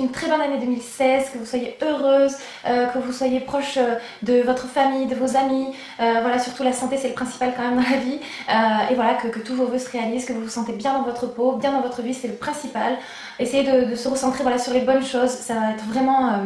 Une très bonne année 2016, que vous soyez heureuse, que vous soyez proche de votre famille, de vos amis, voilà, surtout la santé c'est le principal quand même dans la vie, et voilà, que tous vos vœux se réalisent, que vous vous sentez bien dans votre peau, bien dans votre vie, c'est le principal. Essayez de se recentrer voilà, sur les bonnes choses, ça va être vraiment...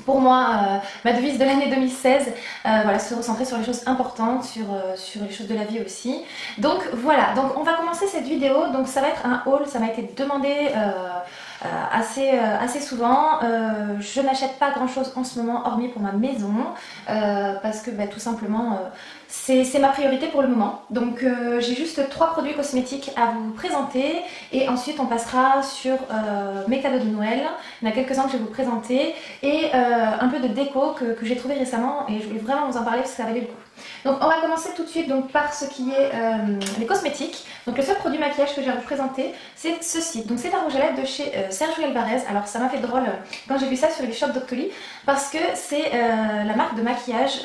pour moi, ma devise de l'année 2016, voilà, se recentrer sur les choses importantes, sur les choses de la vie aussi. Donc voilà, donc on va commencer cette vidéo, donc ça va être un haul, ça m'a été demandé assez souvent. Je n'achète pas grand chose en ce moment, hormis pour ma maison, parce que bah, tout simplement c'est ma priorité pour le moment. Donc j'ai juste 3 produits cosmétiques à vous présenter et ensuite on passera sur mes cadeaux de Noël. Il y en a quelques-uns que je vais vous présenter et un peu de déco que j'ai trouvé récemment et je voulais vraiment vous en parler parce que ça valait le coup. Donc on va commencer tout de suite donc, par ce qui est les cosmétiques. Donc le seul produit maquillage que j'ai à vous présenter c'est ceci. Donc c'est un rouge à lèvres de chez Sergio Alvarez. Alors ça m'a fait drôle quand j'ai vu ça sur les shops Doctolib parce que c'est la marque de maquillage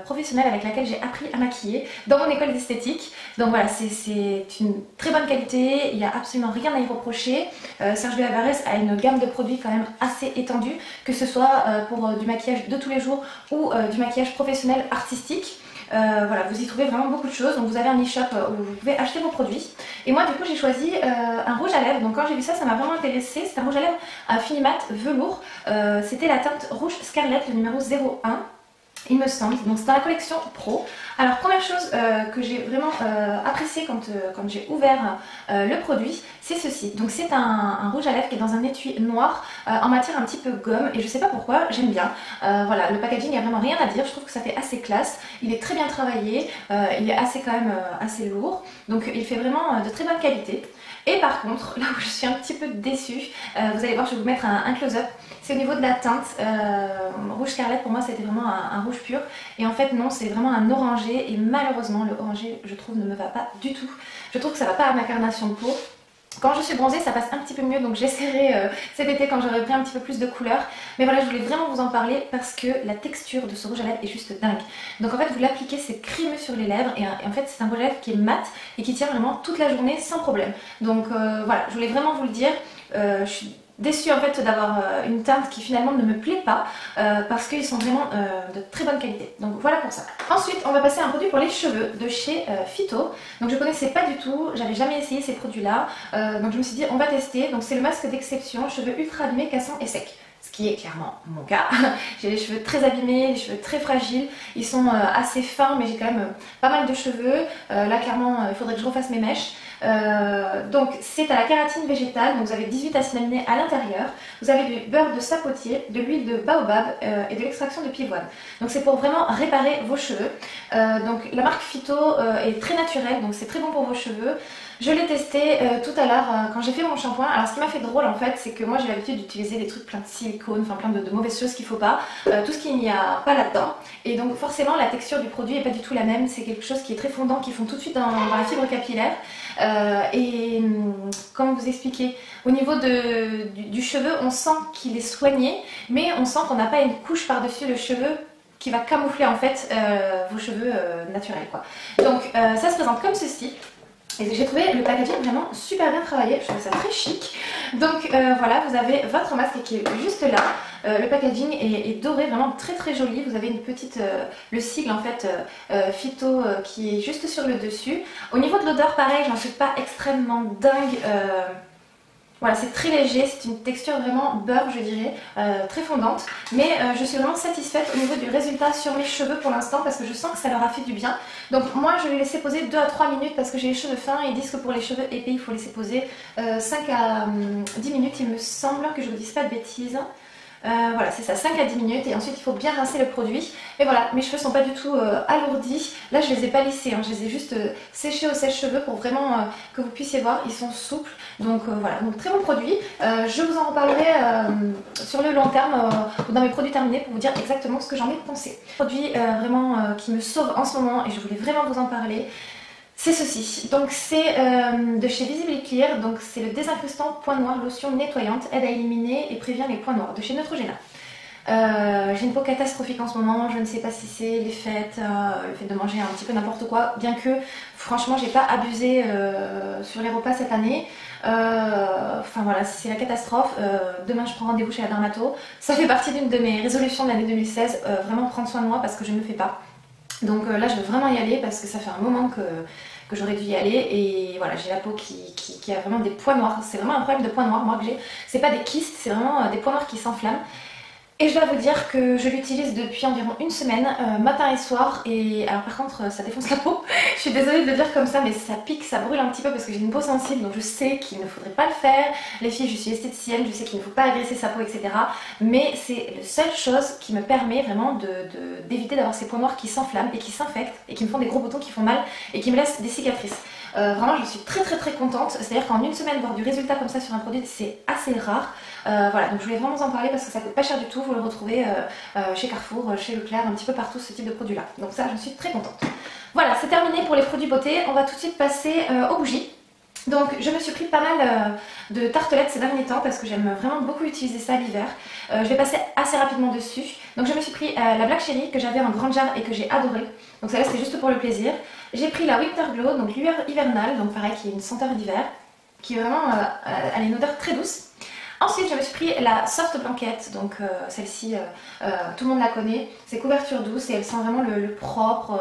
professionnelle avec laquelle j'ai appris à maquiller dans mon école d'esthétique. Donc voilà, c'est une très bonne qualité, il n'y a absolument rien à y reprocher. Sergio Alvarez a une gamme de produits quand même assez étendue, que ce soit pour du maquillage de tous les jours ou du maquillage professionnel artistique. Voilà, vous y trouvez vraiment beaucoup de choses, donc vous avez un e-shop où vous pouvez acheter vos produits. Et moi du coup j'ai choisi un rouge à lèvres, donc quand j'ai vu ça, ça m'a vraiment intéressée. C'est un rouge à lèvres à finimat velours, c'était la teinte rouge Scarlett, le numéro 01. Il me semble, donc c'est dans la collection Pro. Alors première chose que j'ai vraiment apprécié quand j'ai ouvert le produit, c'est ceci. Donc c'est un rouge à lèvres qui est dans un étui noir en matière un petit peu gomme et je sais pas pourquoi, j'aime bien. Voilà, le packaging, il n'y a vraiment rien à dire, je trouve que ça fait assez classe. Il est très bien travaillé, il est assez quand même assez lourd, donc il fait vraiment de très bonne qualité. Et par contre, là où je suis un petit peu déçue, vous allez voir, je vais vous mettre un close-up, c'est au niveau de la teinte. Rouge Scarlett pour moi c'était vraiment un rouge pur et en fait non, c'est vraiment un orangé et malheureusement le orangé je trouve ne me va pas du tout. Je trouve que ça va pas à ma carnation de peau. Quand je suis bronzée ça passe un petit peu mieux, donc j'essaierai cet été quand j'aurai pris un petit peu plus de couleur. Mais voilà, je voulais vraiment vous en parler parce que la texture de ce rouge à lèvres est juste dingue. Donc en fait vous l'appliquez, c'est crémeux sur les lèvres et en fait c'est un rouge à lèvres qui est mat et qui tient vraiment toute la journée sans problème. Donc voilà, je voulais vraiment vous le dire. Je suis déçue en fait d'avoir une teinte qui finalement ne me plaît pas parce qu'ils sont vraiment de très bonne qualité. Donc voilà pour ça. Ensuite on va passer à un produit pour les cheveux de chez Phyto. Donc je connaissais pas du tout, j'avais jamais essayé ces produits là, donc je me suis dit on va tester. Donc c'est le masque d'exception, cheveux ultra abîmés, cassants et secs. Ce qui est clairement mon cas. J'ai les cheveux très abîmés, les cheveux très fragiles, ils sont assez fins mais j'ai quand même pas mal de cheveux. Là clairement il faudrait que je refasse mes mèches. Donc c'est à la kératine végétale, donc vous avez 18 acides aminés à l'intérieur, vous avez du beurre de sapotier, de l'huile de baobab et de l'extraction de pivoine. Donc c'est pour vraiment réparer vos cheveux. Donc la marque Phyto est très naturelle, donc c'est très bon pour vos cheveux. Je l'ai testé tout à l'heure quand j'ai fait mon shampoing. Alors ce qui m'a fait drôle en fait, c'est que moi j'ai l'habitude d'utiliser des trucs plein de silicone, enfin plein de mauvaises choses qu'il faut pas, tout ce qu'il n'y a pas là-dedans. Et donc forcément la texture du produit est pas du tout la même, c'est quelque chose qui est très fondant, qui fond tout de suite dans la fibre capillaire. Comment vous expliquer, au niveau du cheveu, on sent qu'il est soigné, mais on sent qu'on n'a pas une couche par-dessus le cheveu qui va camoufler en fait vos cheveux naturels quoi. Donc ça se présente comme ceci. Et j'ai trouvé le packaging vraiment super bien travaillé, je trouve ça très chic. Donc voilà, vous avez votre masque qui est juste là. Le packaging est doré, vraiment très très joli. Vous avez une petite, le sigle en fait Phyto qui est juste sur le dessus. Au niveau de l'odeur, pareil, j'en suis pas extrêmement dingue. Voilà, c'est très léger, c'est une texture vraiment beurre je dirais, très fondante. Mais je suis vraiment satisfaite au niveau du résultat sur mes cheveux pour l'instant parce que je sens que ça leur a fait du bien. Donc moi je vais laisser poser 2 à 3 minutes parce que j'ai les cheveux fins et ils disent que pour les cheveux épais il faut laisser poser 5 à 10 minutes il me semble, que je vous dise pas de bêtises. Voilà, c'est ça, 5 à 10 minutes et ensuite il faut bien rincer le produit. Et voilà, mes cheveux sont pas du tout alourdis. Là je les ai pas lissés, hein, je les ai juste séchés au sèche-cheveux pour vraiment que vous puissiez voir, ils sont souples. Donc voilà, donc très bon produit. Je vous en reparlerai sur le long terme ou dans mes produits terminés pour vous dire exactement ce que j'en ai pensé. Produit vraiment qui me sauve en ce moment et je voulais vraiment vous en parler. C'est ceci, donc c'est de chez Visibly Clear, donc c'est le désincrustant point noir lotion nettoyante, aide à éliminer et prévient les points noirs de chez Neutrogena. J'ai une peau catastrophique en ce moment, je ne sais pas si c'est les fêtes, le fait de manger un petit peu n'importe quoi, bien que franchement j'ai pas abusé sur les repas cette année. Enfin voilà, c'est la catastrophe. Demain je prends rendez-vous chez la dermato. Ça fait partie d'une de mes résolutions de l'année 2016, vraiment prendre soin de moi parce que je ne le fais pas. Donc là je veux vraiment y aller parce que ça fait un moment que j'aurais dû y aller et voilà, j'ai la peau qui a vraiment des points noirs. C'est vraiment un problème de points noirs moi que j'ai. C'est pas des kystes, c'est vraiment des points noirs qui s'enflamment. Et je dois vous dire que je l'utilise depuis environ une semaine, matin et soir. Et alors par contre ça défonce la peau. Je suis désolée de le dire comme ça, mais ça pique, ça brûle un petit peu parce que j'ai une peau sensible. Donc je sais qu'il ne faudrait pas le faire. Les filles, je suis esthéticienne, je sais qu'il ne faut pas agresser sa peau, etc. Mais c'est la seule chose qui me permet vraiment d'éviter d'avoir ces points noirs qui s'enflamment et qui s'infectent et qui me font des gros boutons qui font mal et qui me laissent des cicatrices. Vraiment je suis très contente, c'est-à-dire qu'en une semaine voir du résultat comme ça sur un produit c'est assez rare. Voilà, donc je voulais vraiment vous en parler parce que ça coûte pas cher du tout, vous le retrouvez chez Carrefour, chez Leclerc, un petit peu partout ce type de produit là. Donc ça je suis très contente. Voilà, c'est terminé pour les produits beauté, on va tout de suite passer aux bougies. Donc je me suis pris pas mal de tartelettes ces derniers temps parce que j'aime vraiment beaucoup utiliser ça l'hiver. Je vais passer assez rapidement dessus. Donc je me suis pris la Black Cherry que j'avais en grande jarre et que j'ai adoré. Donc celle-là c'était juste pour le plaisir. J'ai pris la Winter Glow, donc l'hiver hivernale, donc pareil qui est une senteur d'hiver, qui est vraiment, elle a une odeur très douce. Ensuite, je me suis pris la Soft Blanket, donc celle-ci, tout le monde la connaît, c'est couverture douce et elle sent vraiment le propre,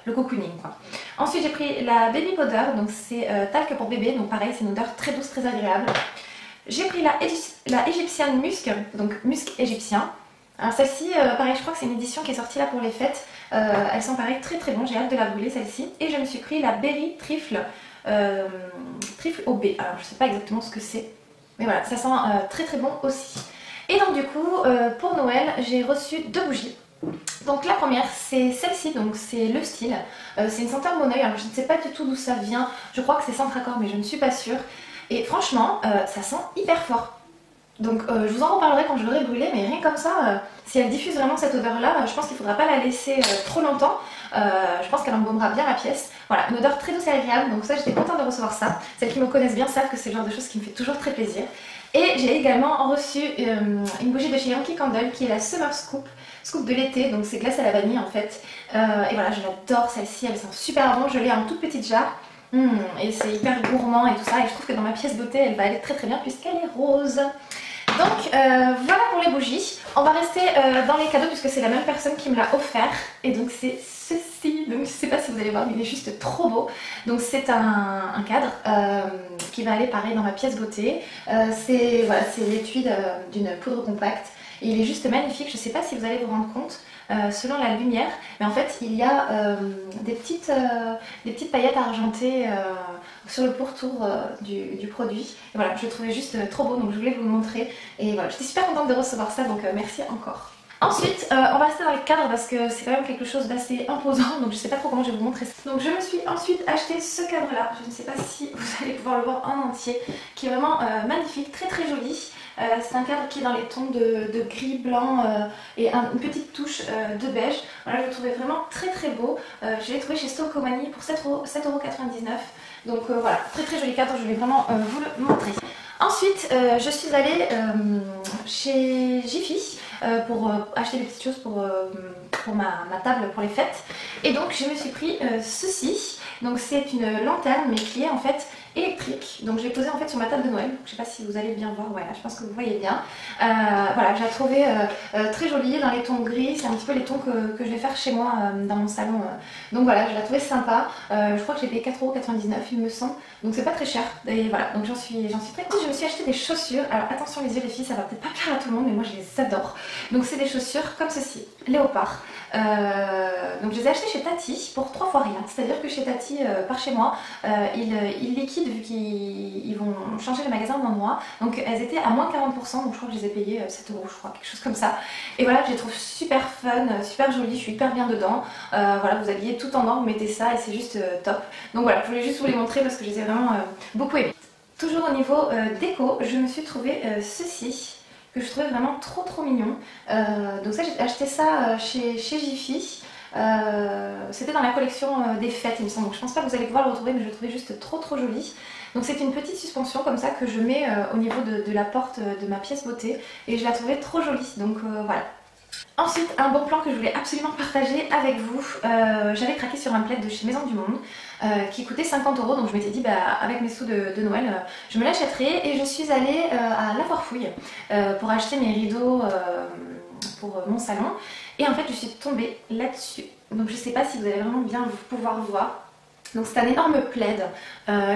le cocooning quoi. Ensuite, j'ai pris la Baby Powder, donc c'est talc pour bébé, donc pareil, c'est une odeur très douce, très agréable. J'ai pris la Egyptian Musk, donc musc égyptien. Alors celle-ci, pareil, je crois que c'est une édition qui est sortie là pour les fêtes. Elle sent pareil très bon, j'ai hâte de la brûler celle-ci. Et je me suis pris la Berry Trifle, Trifle au B. Alors je sais pas exactement ce que c'est. Mais voilà, ça sent très bon aussi. Et donc du coup, pour Noël, j'ai reçu 2 bougies. Donc la première, c'est celle-ci, donc c'est le style. C'est une senteur Moneuil, alors je ne sais pas du tout d'où ça vient. Je crois que c'est Centracor, mais je ne suis pas sûre. Et franchement, ça sent hyper fort. Donc je vous en reparlerai quand je l'aurai brûlée, mais rien comme ça, si elle diffuse vraiment cette odeur-là, je pense qu'il ne faudra pas la laisser trop longtemps. Je pense qu'elle embaumera bien la pièce. Voilà, une odeur très douce et agréable, donc ça j'étais contente de recevoir ça. Celles qui me connaissent bien savent que c'est le genre de choses qui me fait toujours très plaisir. Et j'ai également reçu une bougie de chez Yankee Candle qui est la Summer Scoop, scoop de l'été, donc c'est glace à la vanille en fait. Et voilà, je l'adore celle-ci, elle sent super bon, je l'ai en toute petite jarre. Et c'est hyper gourmand et tout ça, et je trouve que dans ma pièce beauté elle va aller très bien puisqu'elle est rose. Donc voilà pour les bougies. On va rester dans les cadeaux puisque c'est la même personne qui me l'a offert. Et donc c'est ceci. Donc je sais pas si vous allez voir mais il est juste trop beau. Donc c'est un cadre qui va aller pareil dans ma pièce beauté. C'est voilà, l'étui d'une poudre compacte. Et il est juste magnifique, je ne sais pas si vous allez vous rendre compte selon la lumière, mais en fait il y a des petites paillettes argentées sur le pourtour du produit. Et voilà, je le trouvais juste trop beau, donc je voulais vous le montrer. Et voilà, j'étais super contente de recevoir ça, donc merci encore. Ensuite, on va rester dans les cadres parce que c'est quand même quelque chose d'assez imposant, donc je sais pas trop comment je vais vous montrer ça. Donc je me suis ensuite acheté ce cadre là, je ne sais pas si vous allez pouvoir le voir en entier, qui est vraiment magnifique, très joli. C'est un cadre qui est dans les tons de gris, blanc et une petite touche de beige. Voilà, je le trouvais vraiment très beau. Je l'ai trouvé chez Stocomanie pour 7,99 €. Donc voilà, très joli cadre, je voulais vraiment vous le montrer. Ensuite, je suis allée chez Jiffy pour acheter des petites choses pour ma table pour les fêtes. Et donc je me suis pris ceci. Donc c'est une lanterne mais qui est en fait électrique. Donc je l'ai posée en fait sur ma table de Noël. Je sais pas si vous allez bien voir, voilà, je pense que vous voyez bien. Voilà, je la trouvais très jolie dans les tons gris. C'est un petit peu les tons que je vais faire chez moi dans mon salon. Donc voilà, je la trouvais sympa. Je crois que j'ai payé 4,99 € il me semble. Donc c'est pas très cher. Et voilà, donc j'en suis très contente. Je me suis acheté des chaussures. Alors attention les yeux les filles, ça va peut-être pas plaire à tout le monde, mais moi je les adore. Donc c'est des chaussures comme ceci, léopard. Donc je les ai achetées chez Tati pour 3 fois rien. C'est-à-dire que chez Tati, par chez moi, ils liquident vu qu'ils vont changer le magasin devant moi. Donc elles étaient à moins 40%, donc je crois que je les ai payées 7 € je crois, quelque chose comme ça. Et voilà, je les trouve super fun, super jolies, je suis hyper bien dedans. Voilà, vous habillez tout en or, vous mettez ça et c'est juste top. Donc voilà, je voulais juste vous les montrer parce que je les ai vraiment beaucoup aimées. Toujours au niveau déco, je me suis trouvé ceci que je trouvais vraiment trop mignon. Donc ça, j'ai acheté ça chez Jiffy. C'était dans la collection des fêtes il me semble, donc je pense pas que vous allez pouvoir le retrouver mais je le trouvais juste trop joli. Donc c'est une petite suspension comme ça que je mets au niveau de la porte de ma pièce beauté et je la trouvais trop jolie, donc voilà. Ensuite, un bon plan que je voulais absolument partager avec vous. J'avais craqué sur un plaid de chez Maison du Monde qui coûtait 50 €, donc je m'étais dit bah, avec mes sous de Noël, je me l'achèterai et je suis allée à La Foire-Fouille pour acheter mes rideaux pour mon salon. Et en fait, je suis tombée là-dessus. Donc je sais pas si vous allez vraiment bien pouvoir voir. Donc c'est un énorme plaid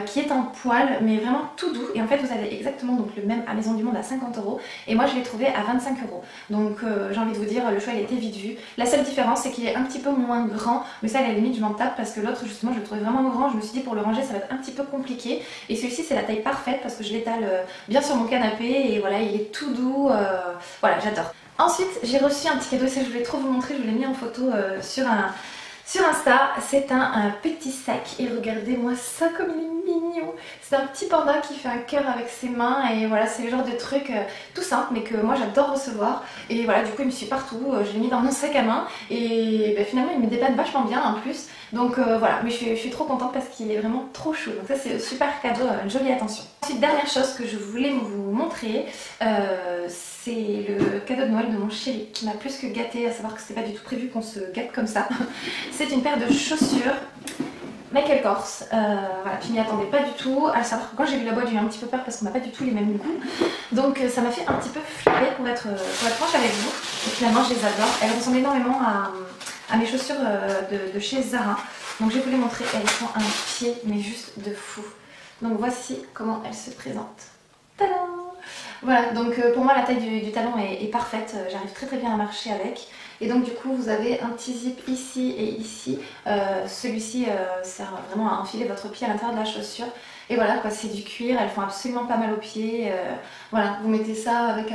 qui est en poil mais vraiment tout doux, et en fait vous avez exactement donc le même à Maison du Monde à 50 € et moi je l'ai trouvé à 25 €. Donc j'ai envie de vous dire, le choix il était vite vu. La seule différence c'est qu'il est un petit peu moins grand, mais ça à la limite je m'en tape parce que l'autre justement je le trouvais vraiment grand. Je me suis dit pour le ranger ça va être un petit peu compliqué, et celui-ci c'est la taille parfaite parce que je l'étale bien sur mon canapé et voilà il est tout doux, voilà j'adore. Ensuite j'ai reçu un petit cadeau, ça je voulais trop vous montrer, je vous l'ai mis en photo sur Insta. C'est un petit sac et regardez-moi ça comme il est mignon. C'est un petit panda qui fait un cœur avec ses mains et voilà, c'est le genre de truc tout simple mais que moi j'adore recevoir. Et voilà, du coup il me suit partout, je l'ai mis dans mon sac à main et bah, finalement il me dépanne vachement bien en plus. Donc voilà, mais je suis trop contente parce qu'il est vraiment trop chou. Donc ça c'est un super cadeau, une jolie attention. Ensuite, dernière chose que je voulais vous montrer, c'est le cadeau de Noël de mon chéri qui m'a plus que gâté, à savoir que c'était pas du tout prévu qu'on se gâte comme ça. C'est une paire de chaussures Michael Kors, voilà, je m'y attendais pas du tout, à savoir que quand j'ai vu la boîte j'ai eu un petit peu peur parce qu'on n'a pas du tout les mêmes goûts, donc ça m'a fait un petit peu flipper pour être franche avec vous, et finalement je les adore. Elles ressemblent énormément à mes chaussures de chez Zara, donc je vais vous les montrer. Elles sont un pied mais juste de fou. Donc voici comment elles se présentent. Tadam! Voilà, donc pour moi la taille du talon est parfaite, j'arrive très bien à marcher avec. Et donc du coup vous avez un petit zip ici et ici, celui-ci sert vraiment à enfiler votre pied à l'intérieur de la chaussure. Et voilà quoi, c'est du cuir, elles font absolument pas mal aux pieds, voilà, vous mettez ça avec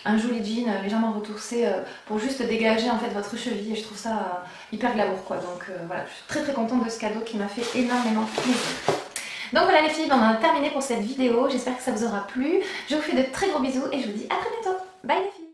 un joli jean légèrement retoursé pour juste dégager en fait votre cheville, et je trouve ça hyper glamour quoi. Donc voilà, je suis très contente de ce cadeau qui m'a fait énormément plaisir. Donc voilà les filles, on a terminé pour cette vidéo, j'espère que ça vous aura plu. Je vous fais de très gros bisous et je vous dis à très bientôt. Bye les filles.